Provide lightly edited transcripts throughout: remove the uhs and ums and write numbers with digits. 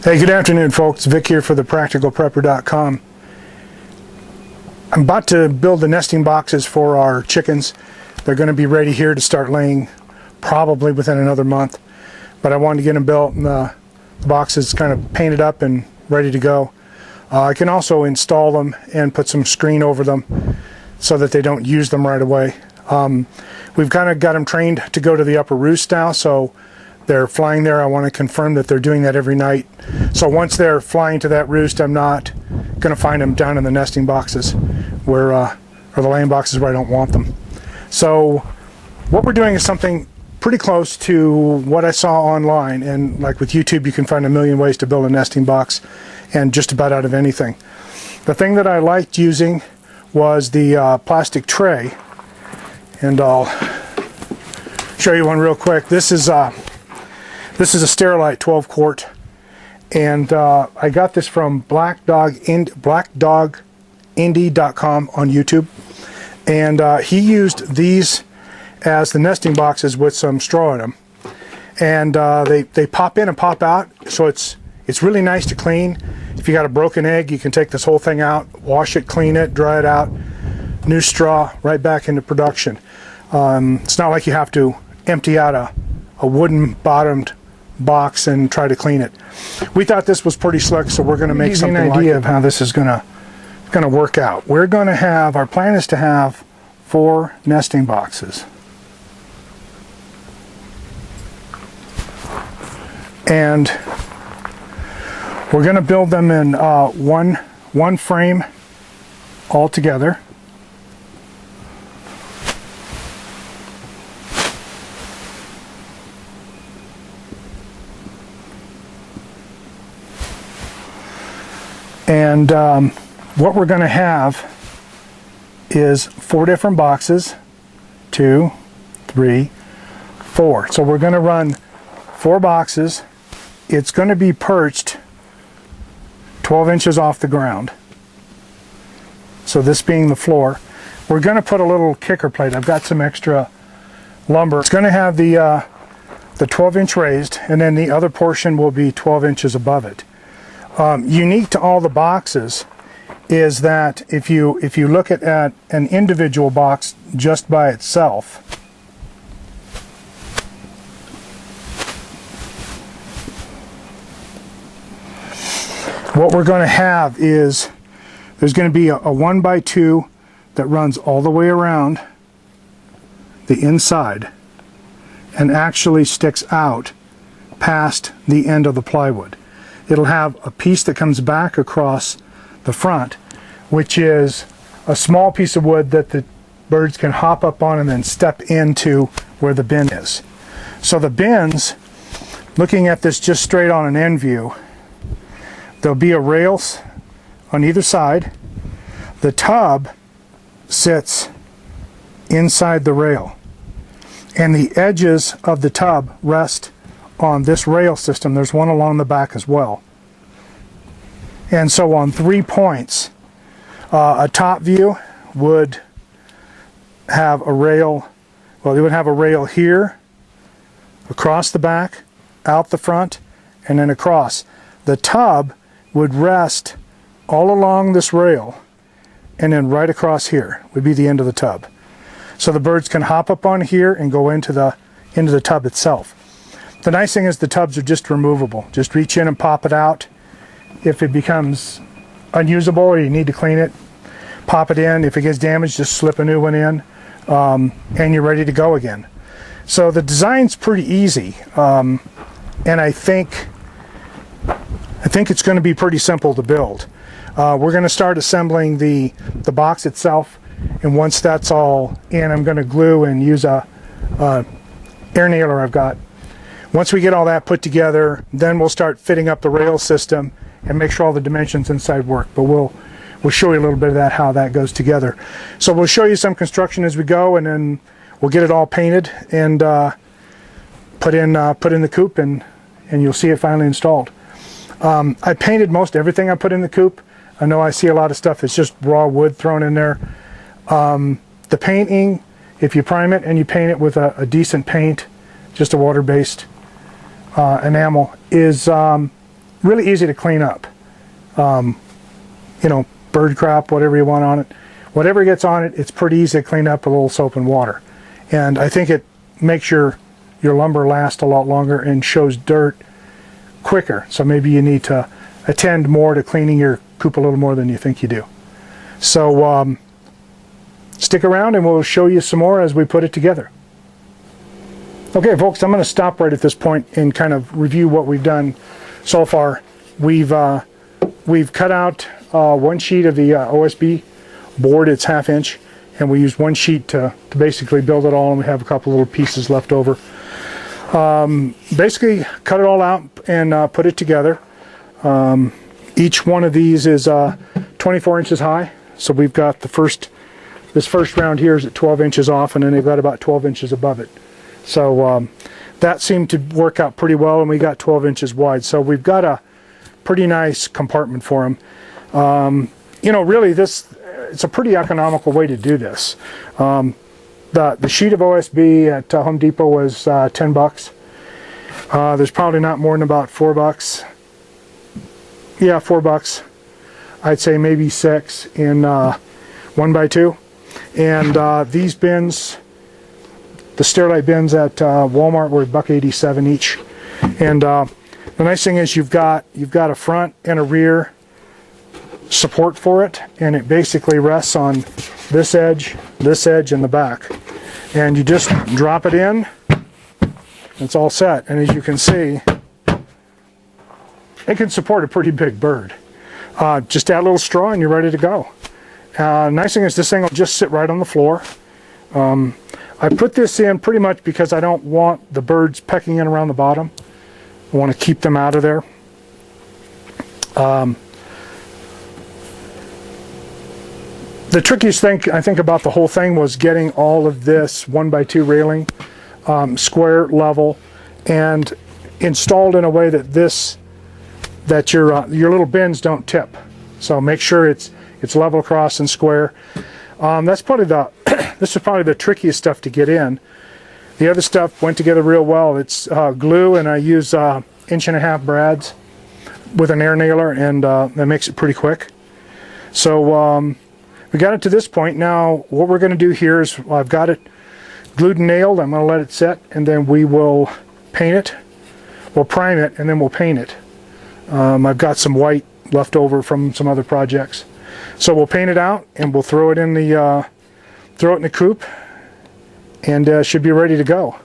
Hey, good afternoon, folks. Vic here for thepracticalprepper.com. I'm about to build the nesting boxes for our chickens. They're going to be ready here to start laying probably within another month. But I wanted to get them built and the boxes kind of painted up and ready to go. I can also install them and put some screen over them so that they don't use them right away. We've kind of got them trained to go to the upper roost now, so they're flying there. I want to confirm that they're doing that every night. So once they're flying to that roost, I'm not going to find them down in the nesting boxes where, or the laying boxes where I don't want them. So what we're doing is something pretty close to what I saw online. And like with YouTube, you can find a million ways to build a nesting box and just about out of anything. The thing that I liked using was the plastic tray. And I'll show you one real quick. This is a Sterilite 12 quart, and I got this from blackdogindy.com on YouTube, and he used these as the nesting boxes with some straw in them, and they pop in and pop out, so it's really nice to clean. If you got a broken egg, you can take this whole thing out, wash it, clean it, dry it out, new straw, right back into production. It's not like you have to empty out a wooden bottomed box and try to clean it. We thought this was pretty slick, so we're going to make something an idea of how this is going to work out. We're going to have, our plan is to have 4 nesting boxes, and we're going to build them in one frame all together. And what we're going to have is 4 different boxes, 2, 3, 4. So we're going to run 4 boxes. It's going to be perched 12 inches off the ground. So this being the floor. We're going to put a little kicker plate. I've got some extra lumber. It's going to have the 12-inch raised, and then the other portion will be 12 inches above it. Unique to all the boxes is that if you look at an individual box just by itself, what we're going to have is there's going to be a 1x2 that runs all the way around the inside and actually sticks out past the end of the plywood. It'll have a piece that comes back across the front, which is a small piece of wood that the birds can hop up on and then step into where the bin is. So the bins, looking at this just straight on an end view, there'll be a rails on either side. The tub sits inside the rail, and the edges of the tub rest on this rail system. There's one along the back as well. And so on 3 points, a top view would have a rail, well, it would have a rail here, across the back, out the front, and then across. The tub would rest all along this rail, and then right across here would be the end of the tub. So the birds can hop up on here and go into the tub itself. The nice thing is the tubs are just removable. Just reach in and pop it out. If it becomes unusable or you need to clean it, pop it in. If it gets damaged, just slip a new one in, and you're ready to go again. So the design's pretty easy, and I think it's going to be pretty simple to build. We're going to start assembling the box itself, and once that's all in, I'm going to glue and use a air nailer I've got. Once we get all that put together, then we'll start fitting up the rail system and make sure all the dimensions inside work. But we'll show you a little bit of that, how that goes together. So we'll show you some construction as we go, and then we'll get it all painted and put in the coop, and you'll see it finally installed. I painted most everything I put in the coop. I know I see a lot of stuff that's just raw wood thrown in there. The painting, if you prime it and you paint it with a decent paint, just a water-based enamel, is really easy to clean up. You know, bird crap, whatever you want on it. Whatever gets on it, it's pretty easy to clean up with a little soap and water. And I think it makes your lumber last a lot longer and shows dirt quicker. So maybe you need to attend more to cleaning your coop a little more than you think you do. So stick around and we'll show you some more as we put it together. Okay folks, I'm going to stop right at this point and kind of review what we've done so far. We've cut out one sheet of the OSB board. It's 1/2 inch, and we used one sheet to basically build it all, and we have a couple little pieces left over. Basically cut it all out and put it together. Each one of these is 24 inches high, so we've got this first round here is at 12 inches off, and then they've got about 12 inches above it. So that seemed to work out pretty well, and we got 12 inches wide, so we've got a pretty nice compartment for them. You know, really it's a pretty economical way to do this. The sheet of OSB at Home Depot was 10 bucks. There's probably not more than about 4 bucks. Yeah, 4 bucks. I'd say maybe 6 in 1x2. And these bins, the Sterilite bins at Walmart, were $1.87 each. And the nice thing is you've got a front and a rear support for it, and it basically rests on this edge, and the back. And you just drop it in, it's all set. And as you can see, it can support a pretty big bird. Just add a little straw and you're ready to go. Nice thing is this thing will just sit right on the floor. I put this in pretty much because I don't want the birds pecking in around the bottom. I want to keep them out of there. The trickiest thing I think about the whole thing was getting all of this 1x2 railing square, level, and installed in a way that your little bins don't tip. So make sure it's level across and square. That's probably this is probably the trickiest stuff to get in. The other stuff went together real well. It's glue, and I use 1.5 inch brads with an air nailer, and that makes it pretty quick. So we got it to this point. Now what we're going to do here is I've got it glued and nailed. I'm going to let it set, and then we will paint it. We'll prime it, and then we'll paint it. I've got some white left over from some other projects, so we'll paint it out and we'll throw it in the coop, and should be ready to go.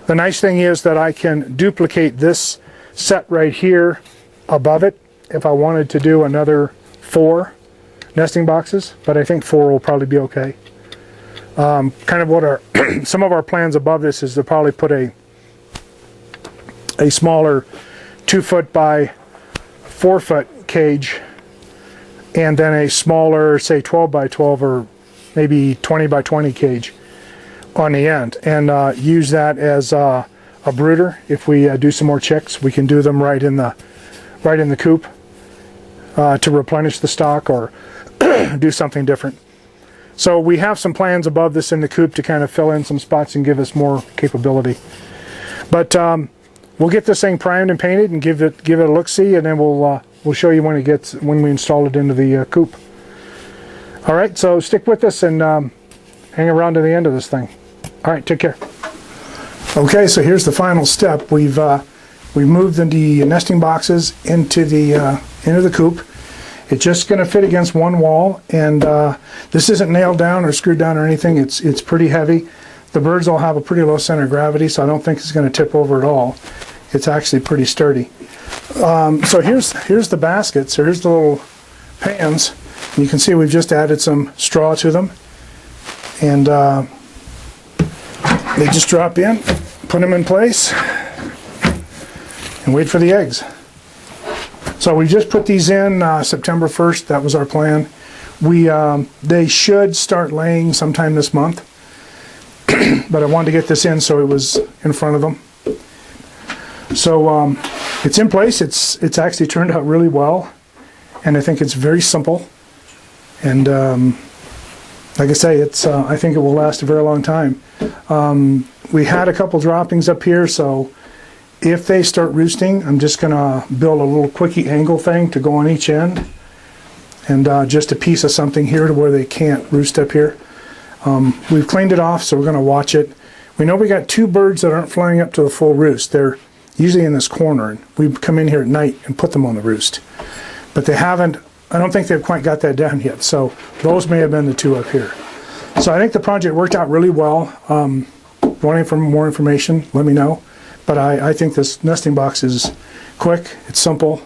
The nice thing is that I can duplicate this set right here above it if I wanted to do another 4 nesting boxes, but I think 4 will probably be okay. Kind of what some of our plans above this is to probably put a smaller 2-foot by 4-foot cage, and then a smaller, say 12 by 12 or maybe 20 by 20 cage on the end, and use that as a brooder. If we do some more chicks, we can do them right in the coop to replenish the stock or do something different. So we have some plans above this in the coop to kind of fill in some spots and give us more capability. But we'll get this thing primed and painted and give it a look-see, and then we'll show you when we install it into the coop. All right, so stick with us and hang around to the end of this thing. All right, take care. Okay, so here's the final step. We've moved the nesting boxes into the coop. It's just going to fit against one wall, and this isn't nailed down or screwed down or anything. It's pretty heavy. The birds will have a pretty low center of gravity, so I don't think it's going to tip over at all. It's actually pretty sturdy. So here's the baskets. So here's the little pans. You can see we've just added some straw to them, and they just drop in, put them in place, and wait for the eggs. So we just put these in September 1st. That was our plan. They should start laying sometime this month, but I wanted to get this in so it was in front of them. So it's in place. It's actually turned out really well, and I think it's very simple. And like I say, I think it will last a very long time. We had a couple droppings up here, so if they start roosting, I'm just going to build a little quickie angle thing to go on each end, and just a piece of something here to where they can't roost up here. We've cleaned it off, so we're going to watch it. We know we got 2 birds that aren't flying up to the full roost. They're usually in this corner, and we come in here at night and put them on the roost. But they haven't, I don't think they've quite got that down yet, so those may have been the 2 up here. So I think the project worked out really well. Wanting for more information, let me know. But I think this nesting box is quick, it's simple.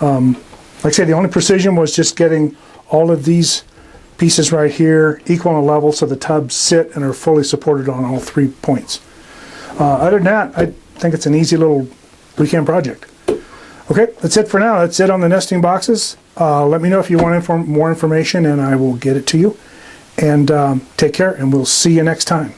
Like I say, the only precision was just getting all of these pieces right here equal and level so the tubs sit and are fully supported on all 3 points. Other than that, I think it's an easy little weekend project. Okay, that's it for now. That's it on the nesting boxes. Let me know if you want more information and I will get it to you. And take care, and we'll see you next time.